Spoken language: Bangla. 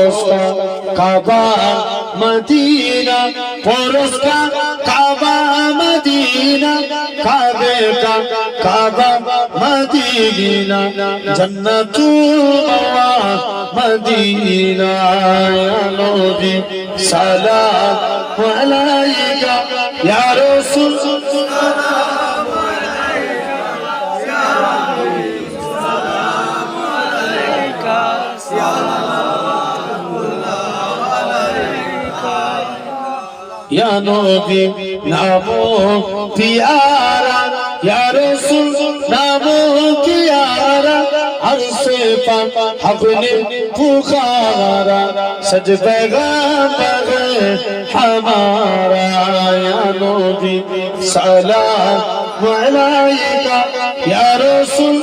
পরস্কা কাবা মদিনা পরস্কা কাবা মদিনা কাবে কা কাবা মদিনা জন্নতুল মাওয়া মদিনা ইয়া নবী সালাম আলাইকা ইয়া রাসূল या नबी नामो प्यारा या रसूल नामो प्यारा हमसे पाक अपने पुकारा सज पैगंबर हमारा या नबी सलाम अलैका या रसूल